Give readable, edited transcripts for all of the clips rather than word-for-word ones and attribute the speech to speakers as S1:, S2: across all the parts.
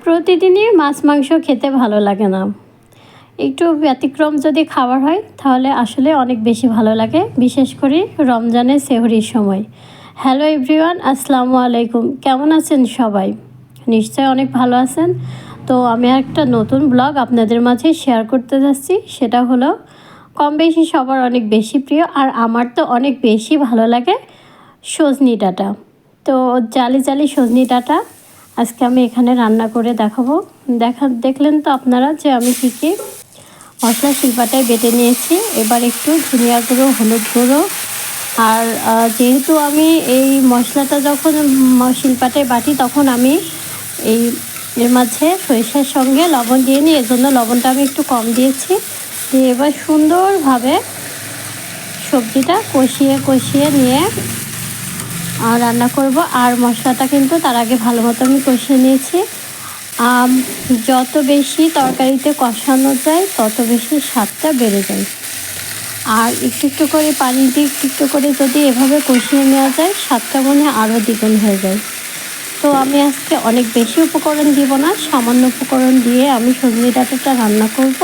S1: প্রতিদিনই মাছ মাংস খেতে ভালো লাগে না, একটু ব্যতিক্রম যদি খাবার হয় তাহলে আসলে অনেক বেশি ভালো লাগে, বিশেষ করে রমজানের সেহরির সময়। হ্যালো এভরিওয়ান, আসসালামু আলাইকুম। কেমন আছেন সবাই? নিশ্চয় অনেক ভালো আছেন। তো আমি একটা নতুন ব্লগ আপনাদের মাঝে শেয়ার করতে যাচ্ছি। সেটা হলো কম বেশি সবার অনেক বেশি প্রিয়, আর আমার তো অনেক বেশি ভালো লাগে সজনি ডাঁটা। তো জালি জালি সজনি ডাঁটা আজকে আমি এখানে রান্না করে দেখাবো। দেখলেন তো আপনারা যে আমি কী মশলা শিলপাটায় বেটে নিয়েছি। এবার একটু ধনিয়া গুঁড়ো, হলুদ গুঁড়ো, আর যেহেতু আমি এই মশলাটা যখন শিলপাটায় বাটি তখন আমি এর মাঝে সরিষার সঙ্গে লবণ দিয়ে নিই, এর জন্য লবণটা আমি একটু কম দিয়েছি। দিয়ে এবার সুন্দরভাবে সবজিটা কষিয়ে নিয়ে রান্না করব। আর মশলাটা কিন্তু তার আগে ভালো মতো আমি কষিয়ে নিয়েছি। যত বেশি তরকারিতে কষানো যায় তত বেশি স্বাদটা বেড়ে যায়। আর একটু করে পানি দিয়ে একটু করে যদি এভাবে কষিয়ে নেওয়া যায়, স্বাদটা মনে হয় আরও দ্বিগুণ হয়ে যায়। তো আমি আজকে অনেক বেশি উপকরণ দিব না, সামান্য উপকরণ দিয়ে আমি সজনি ডাঁটাটা রান্না করব।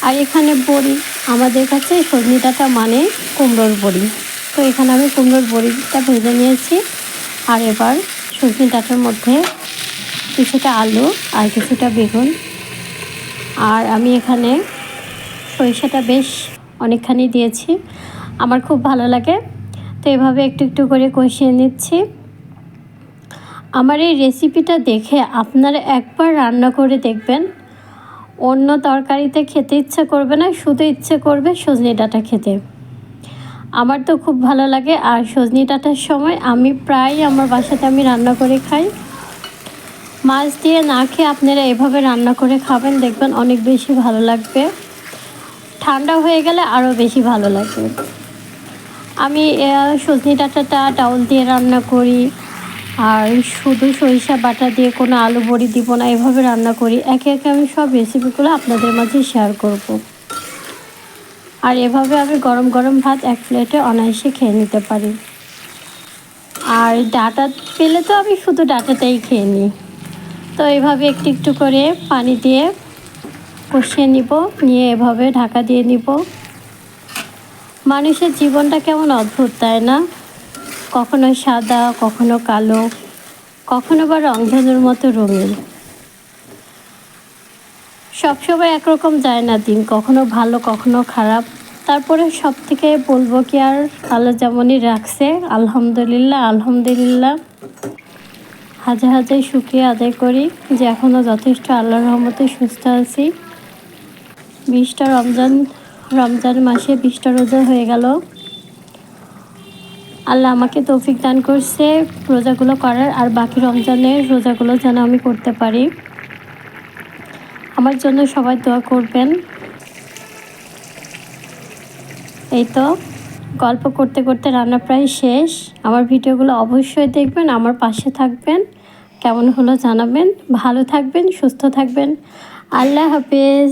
S1: আর এখানে বড়ি, আমাদের কাছে সজনি ডাঁটা মানে কুমড়োর বড়ি। তো এখানে আমি কুমড়োর বড়িটা ভেজে নিয়েছি। আর এবার সজনি ডাঁটার মধ্যে কিছুটা আলু আর কিছুটা বেগুন, আর আমি এখানে সরিষাটা বেশ অনেকখানি দিয়েছি, আমার খুব ভালো লাগে। তো এভাবে একটু করে কষিয়ে নিচ্ছি। আমার এই রেসিপিটা দেখে আপনারা একবার রান্না করে দেখবেন, অন্য তরকারিতে খেতে ইচ্ছে করবে না, শুধু ইচ্ছে করবে সজনি ডাঁটা খেতে। আমার তো খুব ভালো লাগে। আর সজনি ডাঁটার সময় আমি প্রায় আমার বাসাতে আমি রান্না করে খাই। মাছ দিয়ে না খেয়ে আপনারা এভাবে রান্না করে খাবেন, দেখবেন অনেক বেশি ভালো লাগবে। ঠান্ডা হয়ে গেলে আরও বেশি ভালো লাগবে। আমি সজনি ডাঁটাটা ডাউল দিয়ে রান্না করি, আর শুধু সরিষা বাটা দিয়ে কোনো আলু বড়ি দিব না, এভাবে রান্না করি। একে একে আমি সব রেসিপিগুলো আপনাদের মাঝে শেয়ার করব। আর এভাবে আমি গরম গরম ভাত এক প্লেটে অনায়াসে খেয়ে নিতে পারি। আর ডাঁটা পেলে তো আমি শুধু ডাঁটাটাই খেয়ে নিই। তো এভাবে একটু করে পানি দিয়ে কষিয়ে নিয়ে এভাবে ঢাকা দিয়ে নিব। মানুষের জীবনটা কেমন অদ্ভুত, তাই না? কখনো সাদা, কখনো কালো, কখনো বা রংধনুর মতো রঙিন। সবসময় একরকম যায় না দিন, কখনো ভালো কখনো খারাপ। তারপরে সব থেকে বলবো কি, আর আল্লাহ যেমনই রাখছে, আলহামদুলিল্লাহ হাজার হাজার শুকরিয়া আদায় করি যে এখনও যথেষ্ট আল্লাহর রহমতে সুস্থ আছি। 20টা রমজান মাসে 20টা রোজা হয়ে গেল। আল্লাহ আমাকে তৌফিক দান করছে রোজাগুলো করার, আর বাকি রমজানের রোজাগুলো যেন আমি করতে পারি। আমার জন্য সবাই দোয়া করবেন। এই তো গল্প করতে করতে রান্না প্রায় শেষ। আমার ভিডিওগুলো অবশ্যই দেখবেন, আমার পাশে থাকবেন। কেমন হলো জানাবেন। ভালো থাকবেন, সুস্থ থাকবেন। আল্লাহ হাফেজ।